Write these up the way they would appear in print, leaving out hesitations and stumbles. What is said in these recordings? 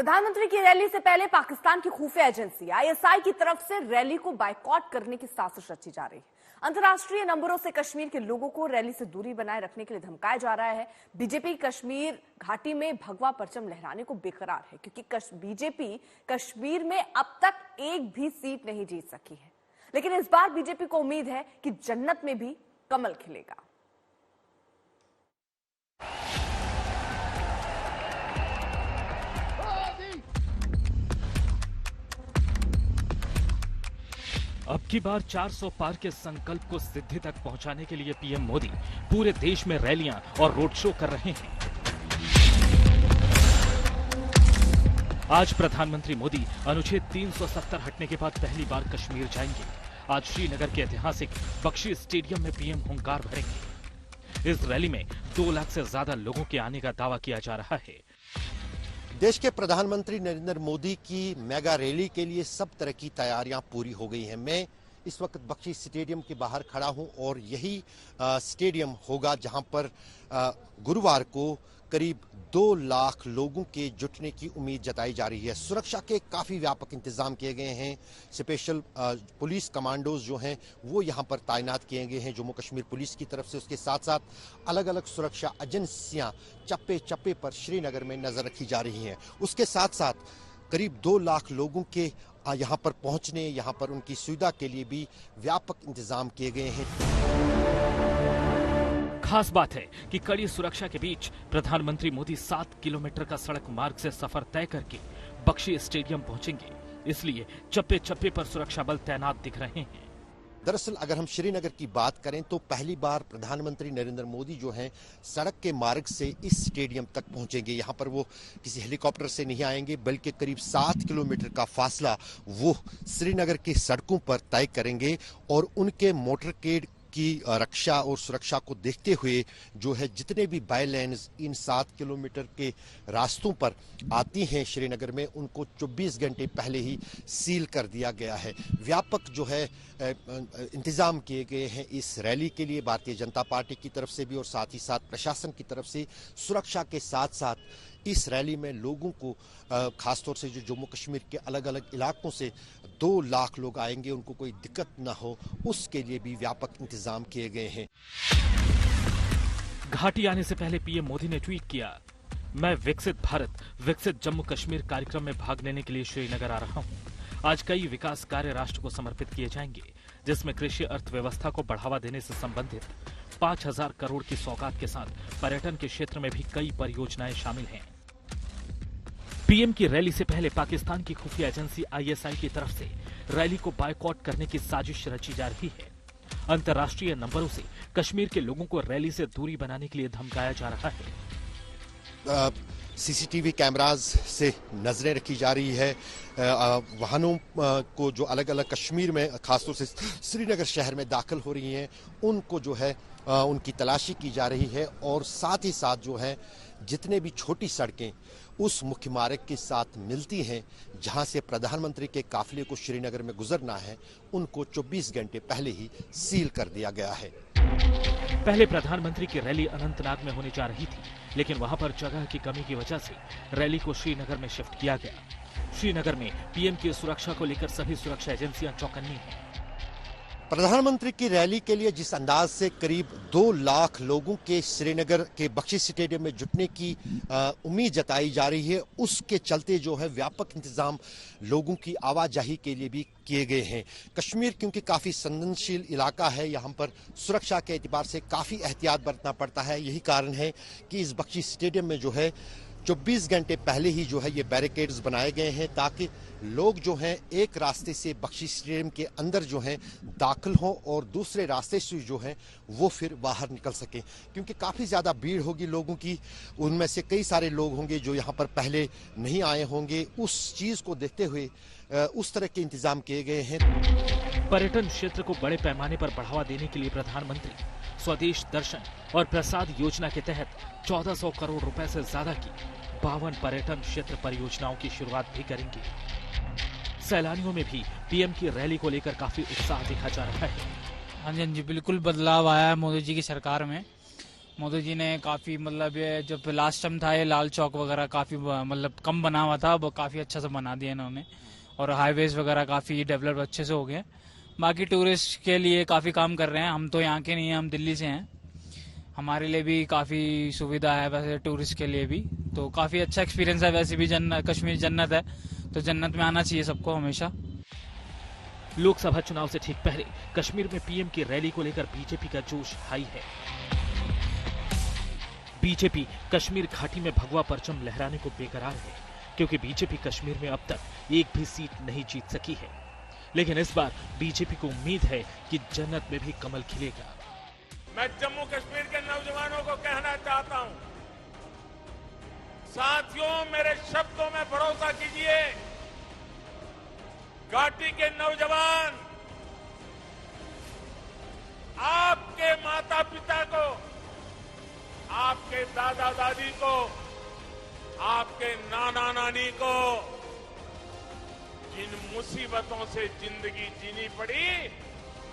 प्रधानमंत्री की रैली से पहले पाकिस्तान की खुफिया एजेंसी आईएसआई की तरफ से रैली को बायकॉट करने की साजिश रची जा रही है। अंतर्राष्ट्रीय नंबरों से कश्मीर के लोगों को रैली से दूरी बनाए रखने के लिए धमकाया जा रहा है। बीजेपी कश्मीर घाटी में भगवा परचम लहराने को बेकरार है, क्योंकि बीजेपी कश्मीर में अब तक एक भी सीट नहीं जीत सकी है। लेकिन इस बार बीजेपी को उम्मीद है कि जन्नत में भी कमल खिलेगा। अब की बार 400 पार के संकल्प को सिद्धि तक पहुंचाने के लिए पीएम मोदी पूरे देश में रैलियां और रोड शो कर रहे हैं। आज प्रधानमंत्री मोदी अनुच्छेद 370 हटने के बाद पहली बार कश्मीर जाएंगे। आज श्रीनगर के ऐतिहासिक बख्शी स्टेडियम में पीएम हुंकार भरेंगे। इस रैली में 2 लाख से ज्यादा लोगों के आने का दावा किया जा रहा है। देश के प्रधानमंत्री नरेंद्र मोदी की मेगा रैली के लिए सब तरह की तैयारियां पूरी हो गई हैं। मैं इस वक्त बख्शी स्टेडियम के बाहर खड़ा हूं और यही स्टेडियम होगा जहां पर गुरुवार को करीब 2 लाख लोगों के जुटने की उम्मीद जताई जा रही है। सुरक्षा के काफी व्यापक इंतजाम किए गए हैं। स्पेशल पुलिस कमांडोज जो हैं वो यहां पर तैनात किए गए हैं जम्मू कश्मीर पुलिस की तरफ से। उसके साथ साथ अलग अलग सुरक्षा एजेंसियां चप्पे चप्पे पर श्रीनगर में नजर रखी जा रही हैं। उसके साथ साथ करीब 2 लाख लोगों के यहां पर पहुंचने, यहां पर उनकी सुविधा के लिए भी व्यापक इंतजाम किए गए हैं। खास बात है कि कड़ी सुरक्षा के बीच प्रधानमंत्री मोदी 7 किलोमीटर का सड़क मार्ग से सफर तय करके बख्शी स्टेडियम पहुंचेंगे। इसलिए चप्पे चप्पे पर सुरक्षा बल तैनात दिख रहे हैं। दरअसल अगर हम श्रीनगर की बात करें तो पहली बार प्रधानमंत्री नरेंद्र मोदी जो हैं सड़क के मार्ग से इस स्टेडियम तक पहुंचेंगे। यहां पर वो किसी हेलीकॉप्टर से नहीं आएंगे, बल्कि करीब 7 किलोमीटर का फासला वो श्रीनगर की सड़कों पर तय करेंगे और उनके मोटरकेड की रक्षा और सुरक्षा को देखते हुए जो है जितने भी बाई लेन्स इन 7 किलोमीटर के रास्तों पर आती हैं श्रीनगर में, उनको 24 घंटे पहले ही सील कर दिया गया है। व्यापक जो है इंतजाम किए गए हैं इस रैली के लिए भारतीय जनता पार्टी की तरफ से भी और साथ ही साथ प्रशासन की तरफ से। सुरक्षा के साथ साथ इस रैली में लोगों को खासतौर से जो जम्मू कश्मीर के अलग अलग इलाकों से 2 लाख लोग आएंगे, उनको कोई दिक्कत ना हो उसके लिए भी व्यापक इंतजाम किए गए हैं। घाटी आने से पहले पीएम मोदी ने ट्वीट किया, मैं विकसित भारत विकसित जम्मू कश्मीर कार्यक्रम में भाग लेने के लिए श्रीनगर आ रहा हूं। आज कई विकास कार्य राष्ट्र को समर्पित किए जाएंगे, जिसमें कृषि अर्थव्यवस्था को बढ़ावा देने से संबंधित 5,000 करोड़ की सौगात के साथ पर्यटन के क्षेत्र में भी कई परियोजनाएं शामिल हैं। पीएम की रैली से पहले पाकिस्तान की खुफिया एजेंसी आईएसआई की तरफ से रैली को बायकॉट करने की साजिश रची जा रही है। अंतर्राष्ट्रीय नंबरों से कश्मीर के लोगों को रैली से दूरी बनाने के लिए धमकाया जा रहा है। सीसीटीवी कैमराज से नजरें रखी जा रही है। वाहनों को जो अलग अलग कश्मीर में खासतौर से श्रीनगर शहर में दाखिल हो रही हैं उनको जो है उनकी तलाशी की जा रही है और साथ ही साथ जो है जितने भी छोटी सड़कें उस मुख्य मार्ग के साथ मिलती हैं जहां से प्रधानमंत्री के काफिले को श्रीनगर में गुजरना है, उनको 24 घंटे पहले ही सील कर दिया गया है। पहले प्रधानमंत्री की रैली अनंतनाग में होने जा रही थी, लेकिन वहां पर जगह की कमी की वजह से रैली को श्रीनगर में शिफ्ट किया गया। श्रीनगर में पीएम की सुरक्षा को लेकर सभी सुरक्षा एजेंसियां चौकन्नी हैं। प्रधानमंत्री की रैली के लिए जिस अंदाज से करीब 2 लाख लोगों के श्रीनगर के बख्शी स्टेडियम में जुटने की उम्मीद जताई जा रही है, उसके चलते जो है व्यापक इंतजाम लोगों की आवाजाही के लिए भी किए गए हैं। कश्मीर क्योंकि काफी संवेदनशील इलाका है, यहाँ पर सुरक्षा के एतबार से काफी एहतियात बरतना पड़ता है। यही कारण है कि इस बख्शी स्टेडियम में जो है 24 घंटे पहले ही जो है ये बैरिकेड्स बनाए गए हैं ताकि लोग जो हैं एक रास्ते से बख्शी स्टेडियम के अंदर जो हैं दाखिल हों और दूसरे रास्ते से जो हैं वो फिर बाहर निकल सकें, क्योंकि काफ़ी ज़्यादा भीड़ होगी लोगों की। उनमें से कई सारे लोग होंगे जो यहाँ पर पहले नहीं आए होंगे। उस चीज़ को देखते हुए उस तरह के इंतजाम किए गए हैं। पर्यटन क्षेत्र को बड़े पैमाने पर बढ़ावा देने के लिए प्रधानमंत्री स्वदेश दर्शन और प्रसाद योजना के तहत 1400 करोड़ रुपए से ज्यादा की 52 पर्यटन क्षेत्र परियोजनाओं की शुरुआत भी करेंगे। सैलानियों में भी पीएम की रैली को लेकर काफी उत्साह देखा जा रहा है। हाँ जी, बिल्कुल बदलाव आया है मोदी जी की सरकार में। मोदी जी ने काफ़ी मतलब ये जब लास्ट टाइम था ये लाल चौक वगैरह काफ़ी मतलब कम बना हुआ था, वो काफ़ी अच्छा से बना दिया इन्होंने, और हाईवेज वगैरह काफ़ी डेवलप अच्छे से हो गए। बाकी टूरिस्ट के लिए काफ़ी काम कर रहे हैं, हम तो यहाँ के नहीं हैं, हम दिल्ली से हैं, हमारे लिए भी काफ़ी सुविधा है वैसे टूरिस्ट के लिए भी, तो काफ़ी अच्छा एक्सपीरियंस है। वैसे भी कश्मीर जन्नत है, तो जन्नत में आना चाहिए सबको हमेशा। लोकसभा चुनाव से ठीक पहले कश्मीर में पीएम की रैली को लेकर बीजेपी का जोश हाई है। बीजेपी कश्मीर घाटी में भगवा परचम लहराने को बेकरार है, क्योंकि बीजेपी कश्मीर में अब तक एक भी सीट नहीं जीत सकी है। लेकिन इस बार बीजेपी को उम्मीद है कि जन्नत में भी कमल खिलेगा। मैं जम्मू कश्मीर के नौजवानों को कहना चाहता हूं, साथियों मेरे शब्दों में भरोसा कीजिए, घाटी के नौजवान आपके माता पिता को, आपके दादा दादी को, आपके नाना नानी को जिन मुसीबतों से जिंदगी जीनी पड़ी,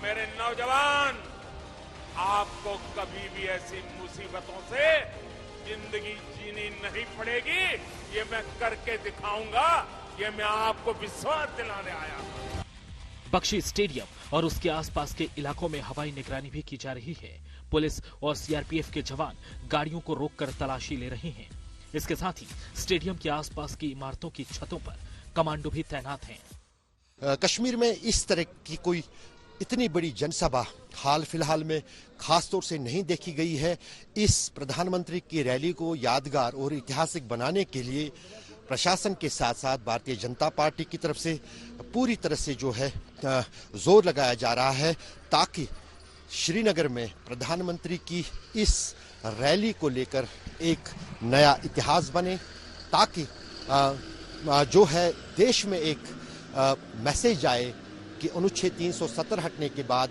मेरे नौजवान आपको कभी भी ऐसी मुसीबतों से जिंदगी जीनी नहीं पड़ेगी। ये मैं करके दिखाऊंगा, ये मैं आपको विश्वास दिलाने आया हूं। बख्शी स्टेडियम और उसके आसपास के इलाकों में हवाई निगरानी भी की जा रही है। पुलिस और सीआरपीएफ के जवान गाड़ियों को रोककर तलाशी ले रहे हैं। इसके साथ ही स्टेडियम के आसपास की इमारतों की छतों पर कमांडो भी तैनात हैं। कश्मीर में इस तरह की कोई इतनी बड़ी जनसभा हाल फिलहाल में खासतौर से नहीं देखी गई है। इस प्रधानमंत्री की रैली को यादगार और ऐतिहासिक बनाने के लिए प्रशासन के साथ साथ भारतीय जनता पार्टी की तरफ से पूरी तरह से जो है जोर लगाया जा रहा है, ताकि श्रीनगर में प्रधानमंत्री की इस रैली को लेकर एक नया इतिहास बने, ताकि जो है देश में एक मैसेज आए कि अनुच्छेद 370 हटने के बाद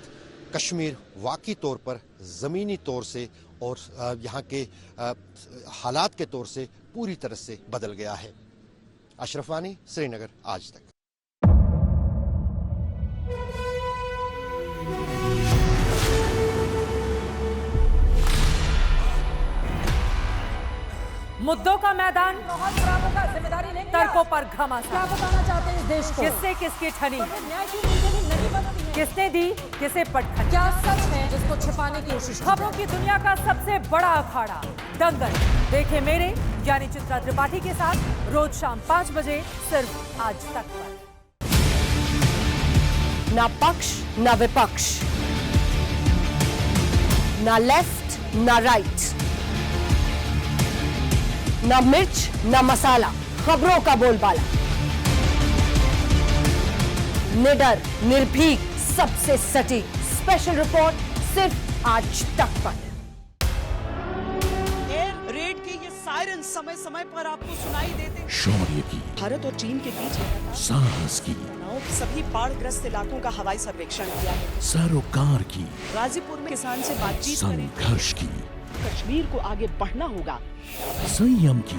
कश्मीर वाकई तौर पर जमीनी तौर से और यहाँ के हालात के तौर से पूरी तरह से बदल गया है। अशरफ वानी, श्रीनगर, आज तक। मुद्दों का मैदान, जिम्मेदारी लेंगे, तर्कों पर घमासान। क्या बताना चाहते हैं इस देश को? किससे किसकी ठनी, न्याय की नीति नहीं बनती है। किसने दी, किसे पटखनी? क्या सच है जिसको छिपाने की कोशिश? खबरों की दुनिया का सबसे बड़ा अखाड़ा दंगल देखे मेरे यानी चित्रा त्रिपाठी के साथ रोज शाम 5 बजे सिर्फ आज तक पर। ना पक्ष ना विपक्ष, ना लेफ्ट ना राइट, ना मिर्च ना मसाला, खबरों का बोलबाला, निडर निर्भीक सबसे सटीक स्पेशल रिपोर्ट सिर्फ आज तक पर। एयर रेड के ये सायरन समय समय पर आपको सुनाई देते। शौर्य की, भारत और चीन के बीच साहस की, सभी बाढ़ग्रस्त इलाकों का हवाई सर्वेक्षण किया है। सरोकार की, गाजीपुर में किसान से बातचीत करें। संघर्ष की, कश्मीर को आगे बढ़ना होगा। संयम की,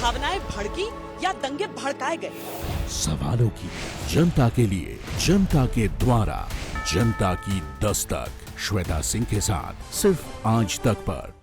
भावनाएं भड़की या दंगे भड़काए गए, सवालों की, जनता के लिए, जनता के द्वारा, जनता की दस्तक। श्वेता सिंह के साथ सिर्फ आज तक पर।